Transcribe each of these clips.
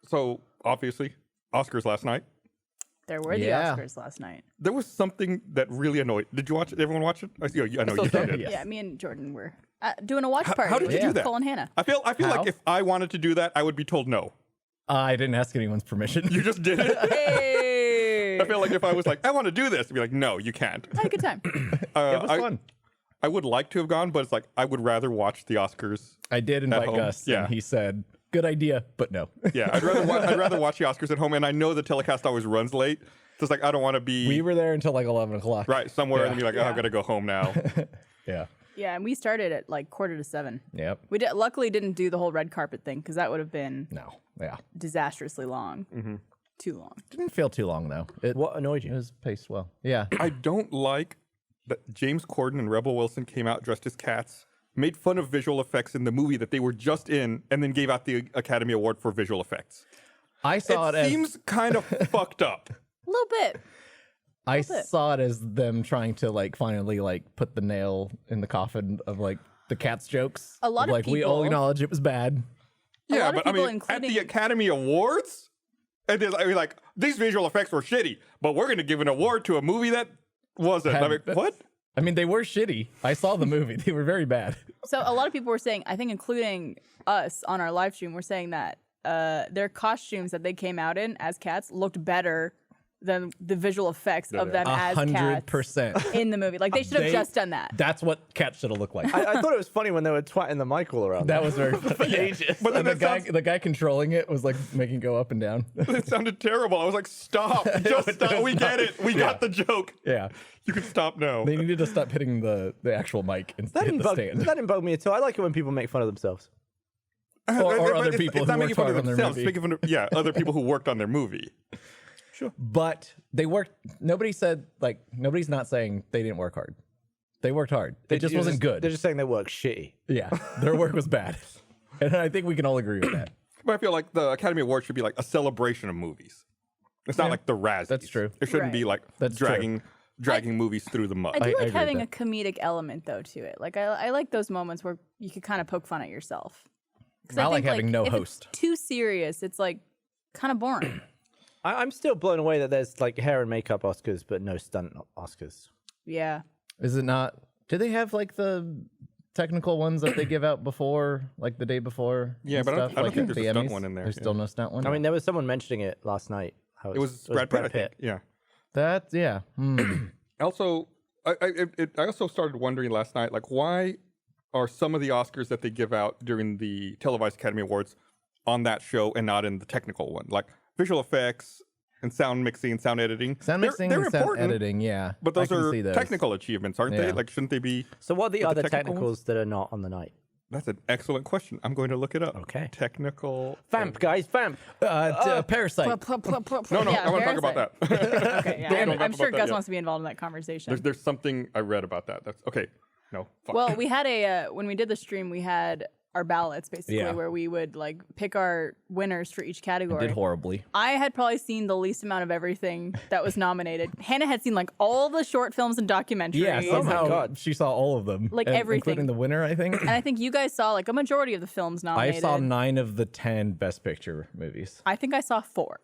So obviously, Oscars last night. There were the Oscars last night. There was something that really annoyed. Did you watch it? Everyone watch it? I know you did. Yeah, me and Jordan were doing a watch party. How did you do that? Cole and Hannah. I feel like if I wanted to do that, I would be told no. I didn't ask anyone's permission. You just did it. Hey! I feel like if I was like, I want to do this, I'd be like, no, you can't. I had a good time. It was fun. I would like to have gone, but it's like I would rather watch the Oscars. I did invite Gus, and he said, "Good idea, but no." Yeah, I'd rather watch the Oscars at home, and I know the telecast always runs late. So it's like I don't want to be. We were there until like 11 o'clock. Right, somewhere, and be like, oh, I've got to go home now. Yeah. Yeah, and we started at like 6:45. Yep. We luckily didn't do the whole red carpet thing because that would have been disastrously long. Mm-hmm. Too long. Didn't feel too long though. What annoyed you? It was paced well. Yeah. I don't like that James Corden and Rebel Wilson came out dressed as cats, made fun of visual effects in the movie that they were just in, and then gave out the Academy Award for visual effects. I saw it seems kind of fucked up. A little bit. I saw it as them trying to like finally like put the nail in the coffin of like the cats jokes. A lot of like we all people- acknowledge it was bad. Yeah, lot of but I people, mean, including- at the Academy Awards, and I mean, like these visual effects were shitty, but we're going to give an award to a movie that wasn't. I mean, what? I mean, they were shitty. I saw the movie. They were very bad. So a lot of people were saying, I think including us on our live stream, were saying that their costumes that they came out in as cats looked better than the visual effects of them as cats 100%. in the movie. Like they should have just done that. That's what cats should have looked like. I thought it was funny when they were twatting the mic all around. That was very funny. ages. But then And the guy controlling it was like making it go up and down. It sounded terrible. I was like, stop. Just stop. We get it. We got the joke. Yeah. You can stop now. They needed to stop hitting the actual mic and hit the stand. That didn't bug me at all. I like it when people make fun of themselves. Or other people it's who not making worked fun of hard on their themselves. movie. Making fun of, other people who worked on their movie. But they worked. Nobody said, like, nobody's not saying they didn't work hard. They worked hard. It just wasn't good. They're just saying they work shitty. Yeah. Their work was bad. And I think we can all agree with that. But I feel like the Academy Award should be like a celebration of movies. It's not like the Razzies. That's true. It shouldn't be like That's dragging movies through the mud. I do like agree having a with comedic element though to it. Like I like those moments where you could kind of poke fun at yourself. 'Cause I like think, having no if host. It's too serious. It's like kind of boring. I'm still blown away that there's like hair and makeup Oscars, but no stunt Oscars. Yeah. Is it not? Do they have like the technical ones that they give out before, like the day before? Yeah, and but I stuff, don't like think at there's the a stunt Emmys? one in there, There's yeah. still no stunt one. I mean, there was someone mentioning it last night. How It was Brad Pitt, I think. Yeah. That yeah. Also, I also started wondering last night, like, why are some of the Oscars that they give out during the televised Academy Awards on that show and not in the technical one? Like visual effects and sound mixing, sound editing. Sound mixing they're and sound important, editing, yeah. but I those can are see those. technical achievements, aren't they? Yeah. Like, shouldn't they be? So what are the But the other technical technicals that are not on the night? That's an excellent question. I'm going to look it up. Okay. Technical. Vamp, guys, vamp. Parasite. No, I want to talk about that. Okay, yeah. Don't I'm talk sure about that Gus yet. wants to be involved in that conversation. There's something I read about that. That's okay. No. Fuck. Well, we had when we did the stream, we had our ballots basically Yeah. where we would like pick our winners for each category. Did horribly. I had probably seen the least amount of everything that was nominated. Hannah had seen like all the short films and documentaries. Yeah, somehow God. she saw all of them. Like, and- everything. Including the winner, I think. And I think you guys saw like a majority of the films I nominated. saw 9 of the 10 Best Picture movies. I think I saw 4.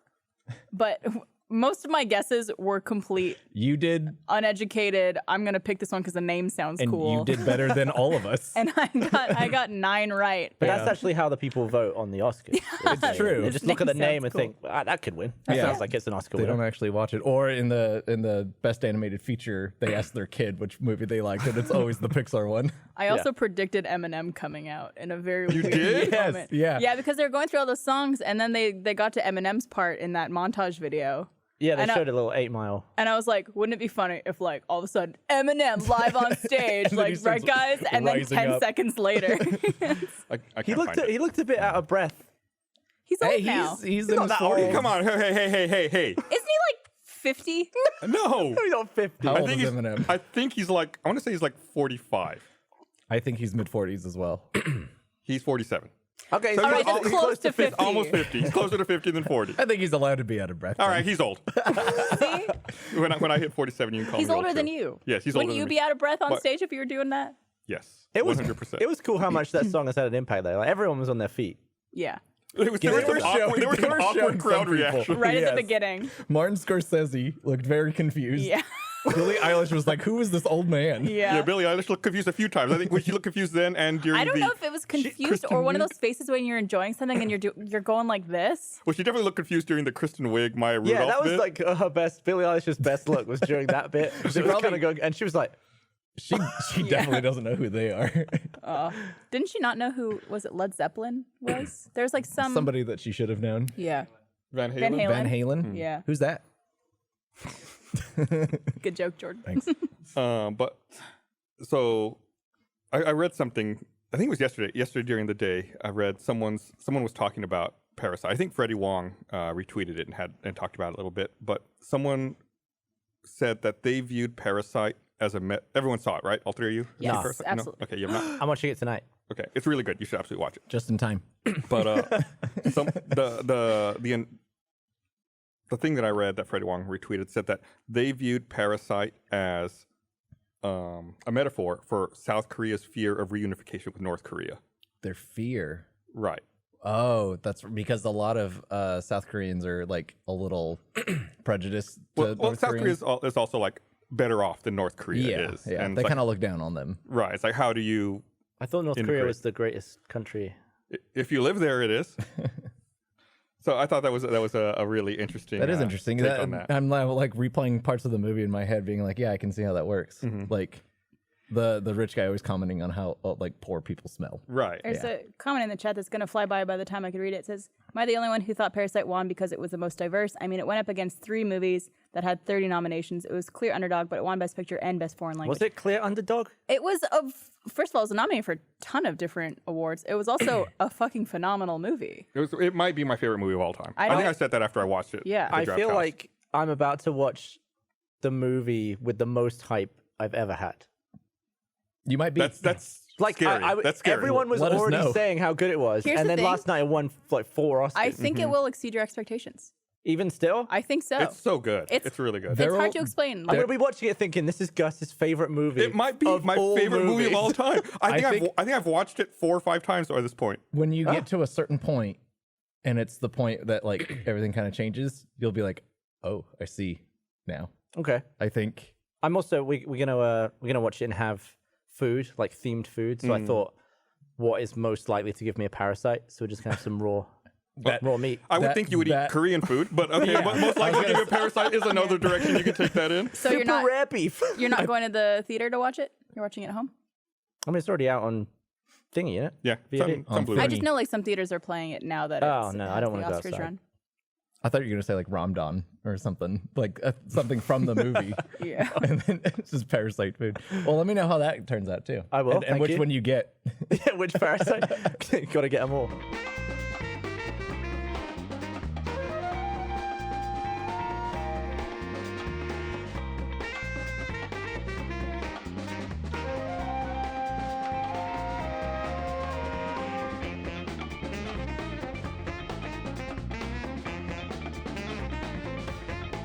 But most of my guesses were complete, You did, uneducated. I'm going to pick this one because the name sounds and cool. you did better than all of us. And I got 9 right. But that's actually how the people vote on the Oscars. It's true. They just look at the name name and sounds think, that could win. That Yeah. sounds like it's an Oscar They winner. don't actually watch it. Or in the Best Animated Feature, they ask their kid which movie they liked, and it's always the Pixar one. I also predicted Eminem coming out in a very weird did? moment. Yes, yeah. Yeah, because they were going through all those songs, and then they got to Eminem's part in that montage video. Yeah, they And I- showed a little 8 Mile. And I was like, wouldn't it be funny if, like, all of a sudden, Eminem live on stage, then like, he right, starts guys? And then rising 10 up. seconds later. I He can't looked find it. he looked a bit out of breath. He's old Hey, now. he's in not his that old. 40s. Come on. Hey. Isn't he, like, 50? No. He's on 50. How I old think is he's, Eminem? I think he's like, I want to say he's like 45. I think he's mid-40s as well. He's 47. Okay, So All right, he's that's close to 50. Almost 50. He's closer to 50 than 40. I think he's allowed to be out of breath. All right, he's old. See? When I hit 47, you can call He's me older old than too. you. Yes, he's older Wouldn't you than be me. out of breath on But- stage if you were doing that? Yes. It was 100%. It was cool how much that song has had an impact though. Like everyone was on their feet. Yeah. There were some awkward young crowd some people. reaction. Right at Yes. the beginning. Martin Scorsese looked very confused. Yeah. Billie Eilish was like, "Who is this old man?" Yeah. Yeah, Billie Eilish looked confused a few times. I think when she looked confused then and during I don't the... know if it was confused Kristen or one of Wiig? those faces when you're enjoying something and you're going like this. Well, she definitely looked confused during the Kristen Wiig, Maya Rudolph Yeah, that was bit. like her best. Billie Eilish's best look was during that bit. She was probably- kind of going, and she was like, She definitely doesn't know who they are. Didn't she not know who was it? Led Zeppelin was? There's like some Somebody that she should have known. Yeah. Van Halen. Van Halen. Van Halen. Yeah. Who's that? Good joke, Jordan. Thanks. But so I read something. I think it was yesterday during the day. I read someone was talking about Parasite. I think Freddie Wong retweeted it and talked about it a little bit. But someone said that they viewed Parasite as everyone saw it, right? All three of you? Yes, Seen Parasite? absolutely. No? Okay, you have not. I'm watching it tonight. Okay, it's really good. You should absolutely watch it. Just in time. But the thing that I read that Freddie Wong retweeted said that they viewed Parasite as a metaphor for South Korea's fear of reunification with North Korea. Their fear. Right. Oh, that's because a lot of South Koreans are like a little prejudiced to Well, North South Korea Koreans. is also like better off than North Korea Yeah, is. yeah. And They it's kind of like, look down on them. right. It's like, how do you, I thought North Korea Integrate. was the greatest country. if you live there, it is. So I thought that was a really interesting. That is interesting. Take on that. I'm now like replaying parts of the movie in my head, being like, yeah, I can see how that works. Mm-hmm. Like the rich guy always commenting on how like poor people smell. Right. There's a comment in the chat that's going to fly by the time I could read it. It says, "Am I the only one who thought Parasite won because it was the most diverse? I mean, it went up against 3 movies that had 30 nominations. It was clear underdog, but it won Best Picture and Best Foreign Language." Was it clear underdog? It was first of all, it was nominated for a ton of different awards. It was also a fucking phenomenal movie. It might be my favorite movie of all time. I I think don't- I said that after I watched it. Yeah. at the I draft feel house. like I'm about to watch the movie with the most hype I've ever had. You might be. that's Like scary. That's scary. Everyone was Let us already know. saying how good it was, Here's and the then thing. last night it won like 4 Oscars. I think it will exceed your expectations. Even still, I think so. It's so good. It's- It's really good. There- It's hard to They're- explain. I'm Like, gonna be watching it thinking this is Gus's favorite movie. It might be of my all favorite movie of movies. all time. I think think- I've watched it 4 or 5 times by this point. when you get to a certain point, and it's the point that like everything kind of changes, you'll be like, oh, I see now. Okay, I think I'm also we're gonna watch it and have food, like themed food. So I thought, what is most likely to give me a parasite? So we're just gonna have some raw meat. I would That- think you would eat that- Korean food, but okay, but most likely to give you a parasite is another direction you can take that in. so Super rare beef. you're not going to the theater to watch it? You're watching it at home? I mean, it's already out on thingy, isn't it? Yeah, VOD. some Blu-ray. I just know like some theaters are playing it now that Oh, it's no, I has don't the wanna go Oscars outside. run. I thought you were gonna say like Ramdan or something, like something from the movie. Yeah. And then it's just parasite food. Well, let me know how that turns out too. I will, And thank which you. one you get. Yeah, which parasite? Got to get them all.